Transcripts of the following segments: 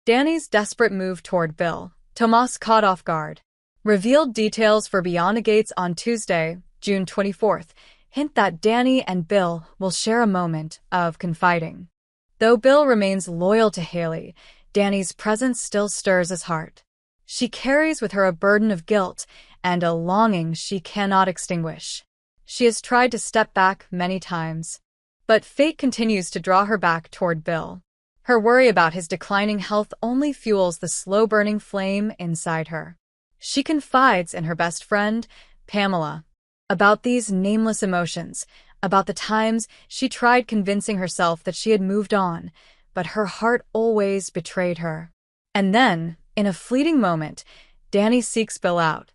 Dani's desperate move toward Bill, Tomas caught off guard. Revealed details for Beyond the Gates on Tuesday, June 24th, hint that Dani and Bill will share a moment of confiding. Though Bill remains loyal to Hayley, Dani's presence still stirs his heart. She carries with her a burden of guilt and a longing she cannot extinguish. She has tried to step back many times, but fate continues to draw her back toward Bill. Her worry about his declining health only fuels the slow-burning flame inside her. She confides in her best friend, Pamela, about these nameless emotions, about the times she tried convincing herself that she had moved on, but her heart always betrayed her. And then, in a fleeting moment, Dani seeks Bill out.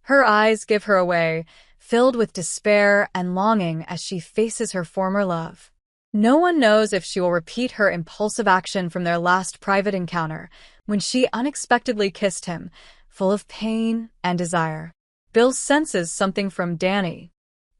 Her eyes give her away, filled with despair and longing as she faces her former love. No one knows if she will repeat her impulsive action from their last private encounter, when she unexpectedly kissed him, full of pain and desire. Bill senses something from Dani.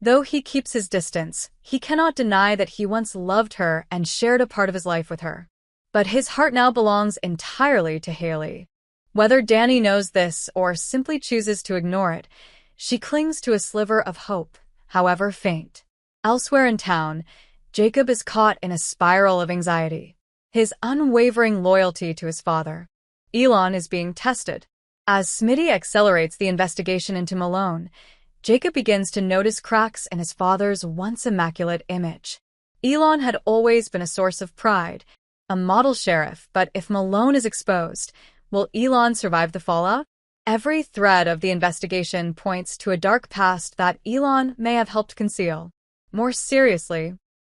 Though he keeps his distance, he cannot deny that he once loved her and shared a part of his life with her. But his heart now belongs entirely to Hayley. Whether Dani knows this or simply chooses to ignore it, she clings to a sliver of hope, however faint. Elsewhere in town, Jacob is caught in a spiral of anxiety. His unwavering loyalty to his father, Elon, is being tested. As Smitty accelerates the investigation into Malone, Jacob begins to notice cracks in his father's once immaculate image. Elon had always been a source of pride, a model sheriff, but if Malone is exposed, will Elon survive the fallout? Every thread of the investigation points to a dark past that Elon may have helped conceal. More seriously,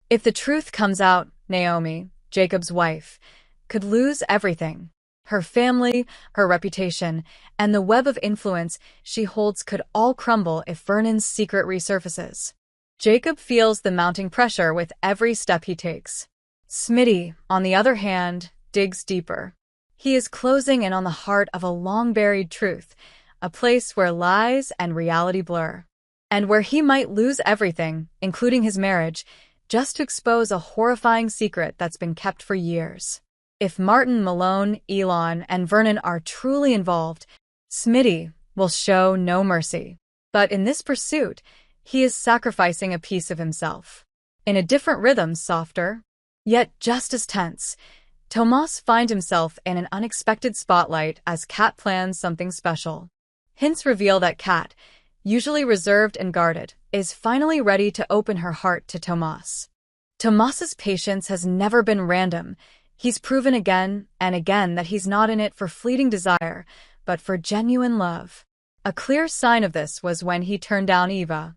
if the truth comes out, Naomi, Jacob's wife, could lose everything. Her family, her reputation, and the web of influence she holds could all crumble if Vernon's secret resurfaces. Jacob feels the mounting pressure with every step he takes. Smitty, on the other hand, digs deeper. He is closing in on the heart of a long-buried truth, a place where lies and reality blur, and where he might lose everything, including his marriage, just to expose a horrifying secret that's been kept for years. If Martin, Malone, Elon, and Vernon are truly involved, Smitty will show no mercy. But in this pursuit, he is sacrificing a piece of himself. In a different rhythm, softer, yet just as tense, Tomas finds himself in an unexpected spotlight as Kat plans something special. Hints reveal that Kat, usually reserved and guarded, is finally ready to open her heart to Tomas. Tomas's patience has never been random. He's proven again and again that he's not in it for fleeting desire, but for genuine love. A clear sign of this was when he turned down Eva.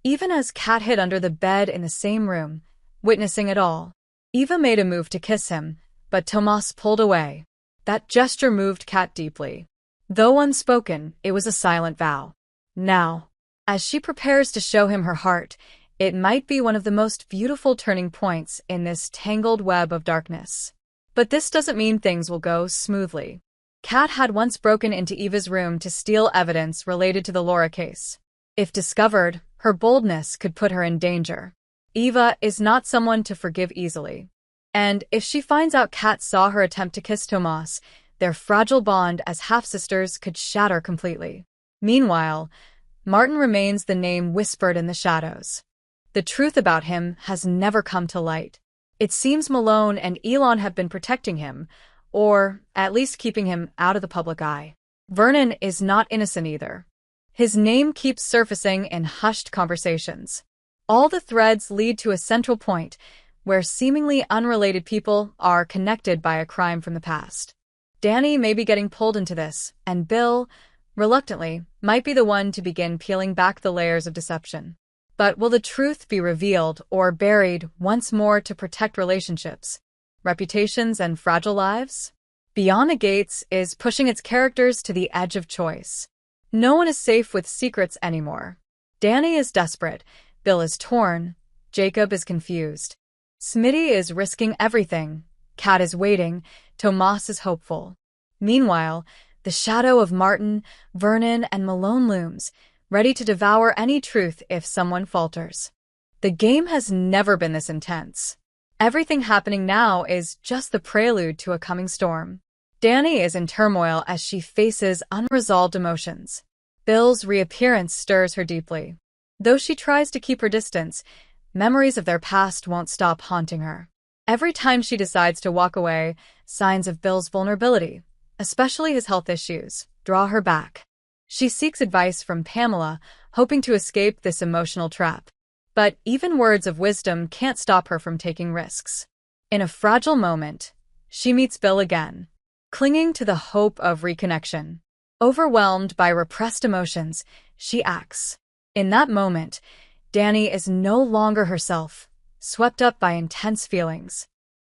Even as Kat hid under the bed in the same room, witnessing it all, Eva made a move to kiss him, but Tomas pulled away. That gesture moved Kat deeply. Though unspoken, it was a silent vow. Now, as she prepares to show him her heart, it might be one of the most beautiful turning points in this tangled web of darkness. But this doesn't mean things will go smoothly. Kat had once broken into Eva's room to steal evidence related to the Laura case. If discovered, her boldness could put her in danger. Eva is not someone to forgive easily. And if she finds out Kat saw her attempt to kiss Tomas, their fragile bond as half-sisters could shatter completely. Meanwhile, Martin remains the name whispered in the shadows. The truth about him has never come to light. It seems Malone and Elon have been protecting him, or at least keeping him out of the public eye. Vernon is not innocent either. His name keeps surfacing in hushed conversations. All the threads lead to a central point, where seemingly unrelated people are connected by a crime from the past. Dani may be getting pulled into this, and Bill, reluctantly, might be the one to begin peeling back the layers of deception. But will the truth be revealed or buried once more to protect relationships, reputations, and fragile lives? Beyond the Gates is pushing its characters to the edge of choice. No one is safe with secrets anymore. Dani is desperate, Bill is torn, Jacob is confused. Smitty is risking everything, Kat is waiting, Tomas is hopeful. Meanwhile, the shadow of Martin, Vernon, and Malone looms, ready to devour any truth if someone falters. The game has never been this intense. Everything happening now is just the prelude to a coming storm. Dani is in turmoil as she faces unresolved emotions. Bill's reappearance stirs her deeply. Though she tries to keep her distance, memories of their past won't stop haunting her. Every time she decides to walk away, signs of Bill's vulnerability, especially his health issues, draw her back. She seeks advice from Pamela, hoping to escape this emotional trap. But even words of wisdom can't stop her from taking risks. In a fragile moment, she meets Bill again, clinging to the hope of reconnection. Overwhelmed by repressed emotions, she acts. In that moment, Dani is no longer herself, swept up by intense feelings,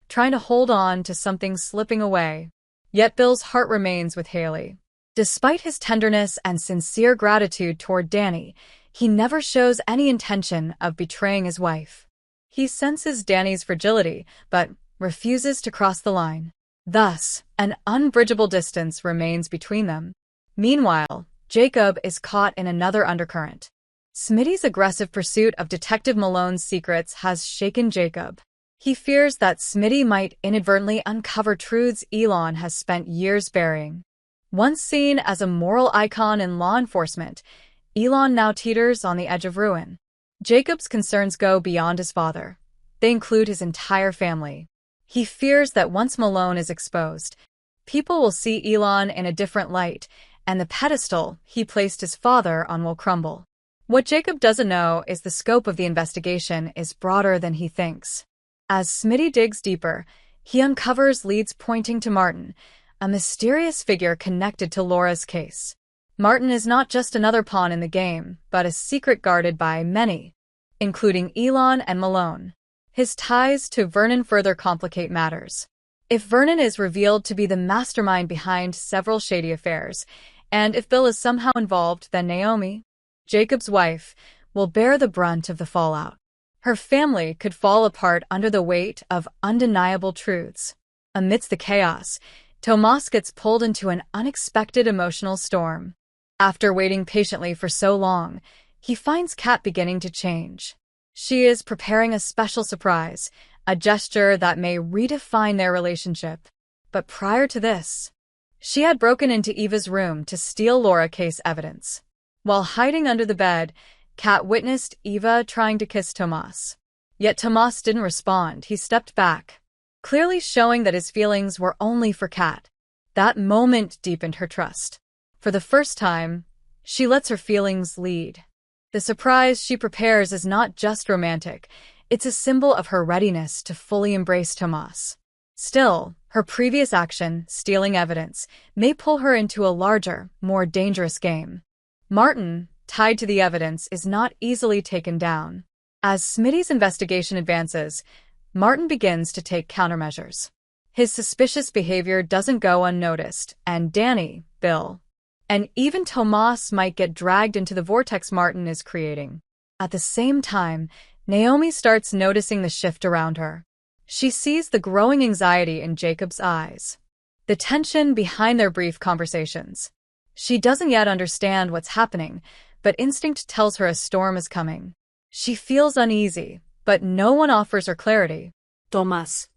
trying to hold on to something slipping away. Yet Bill's heart remains with Hayley. Despite his tenderness and sincere gratitude toward Dani, he never shows any intention of betraying his wife. He senses Dani's fragility, but refuses to cross the line. Thus, an unbridgeable distance remains between them. Meanwhile, Jacob is caught in another undercurrent. Smitty's aggressive pursuit of Detective Malone's secrets has shaken Jacob. He fears that Smitty might inadvertently uncover truths Elon has spent years burying. Once seen as a moral icon in law enforcement, Elon now teeters on the edge of ruin. Jacob's concerns go beyond his father. They include his entire family. He fears that once Malone is exposed, people will see Elon in a different light, and the pedestal he placed his father on will crumble. What Jacob doesn't know is the scope of the investigation is broader than he thinks. As Smitty digs deeper, he uncovers leads pointing to Martin, a mysterious figure connected to Laura's case. Martin is not just another pawn in the game, but a secret guarded by many, including Elon and Malone. His ties to Vernon further complicate matters. If Vernon is revealed to be the mastermind behind several shady affairs, and if Bill is somehow involved, then Naomi, Jacob's wife, will bear the brunt of the fallout. Her family could fall apart under the weight of undeniable truths. Amidst the chaos, Tomas gets pulled into an unexpected emotional storm. After waiting patiently for so long, he finds Kat beginning to change. She is preparing a special surprise, a gesture that may redefine their relationship. But prior to this, she had broken into Eva's room to steal Laura case evidence. While hiding under the bed, Kat witnessed Eva trying to kiss Tomas. Yet Tomas didn't respond. He stepped back, clearly showing that his feelings were only for Kat. That moment deepened her trust. For the first time, she lets her feelings lead. The surprise she prepares is not just romantic, it's a symbol of her readiness to fully embrace Tomas. Still, her previous action, stealing evidence, may pull her into a larger, more dangerous game. Martin, tied to the evidence, is not easily taken down. As Smitty's investigation advances, Martin begins to take countermeasures. His suspicious behavior doesn't go unnoticed, and Dani, Bill, and even Tomas might get dragged into the vortex Martin is creating. At the same time, Naomi starts noticing the shift around her. She sees the growing anxiety in Jacob's eyes, the tension behind their brief conversations. She doesn't yet understand what's happening, but instinct tells her a storm is coming. She feels uneasy, but no one offers her clarity. Tomas,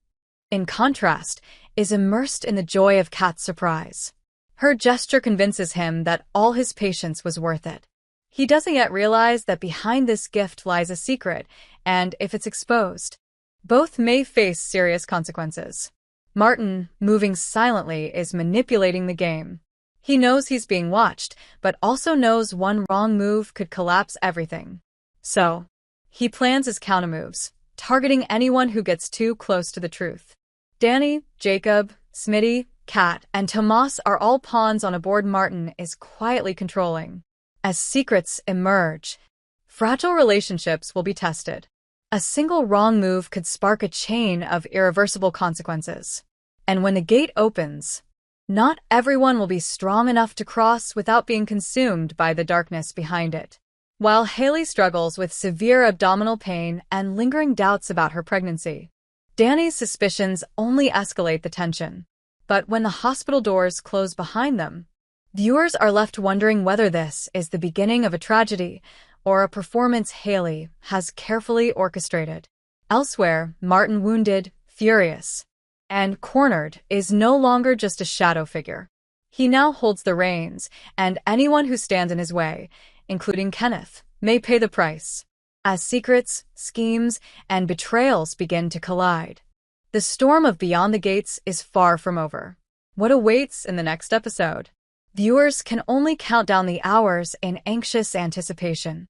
in contrast, is immersed in the joy of Kat's surprise. Her gesture convinces him that all his patience was worth it. He doesn't yet realize that behind this gift lies a secret, and if it's exposed, both may face serious consequences. Martin, moving silently, is manipulating the game. He knows he's being watched, but also knows one wrong move could collapse everything. So, he plans his countermoves, targeting anyone who gets too close to the truth. Dani, Jacob, Smitty, Kat, and Tomas are all pawns on a board Martin is quietly controlling. As secrets emerge, fragile relationships will be tested. A single wrong move could spark a chain of irreversible consequences. And when the gate opens, not everyone will be strong enough to cross without being consumed by the darkness behind it. While Hayley struggles with severe abdominal pain and lingering doubts about her pregnancy, Dani's suspicions only escalate the tension. But when the hospital doors close behind them, viewers are left wondering whether this is the beginning of a tragedy or a performance Hayley has carefully orchestrated. Elsewhere, Martin, wounded, furious, And cornered is no longer just a shadow figure. He now holds the reins, and anyone who stands in his way, including Kenneth, may pay the price. As secrets, schemes, and betrayals begin to collide, the storm of Beyond the Gates is far from over. What awaits in the next episode? Viewers can only count down the hours in anxious anticipation.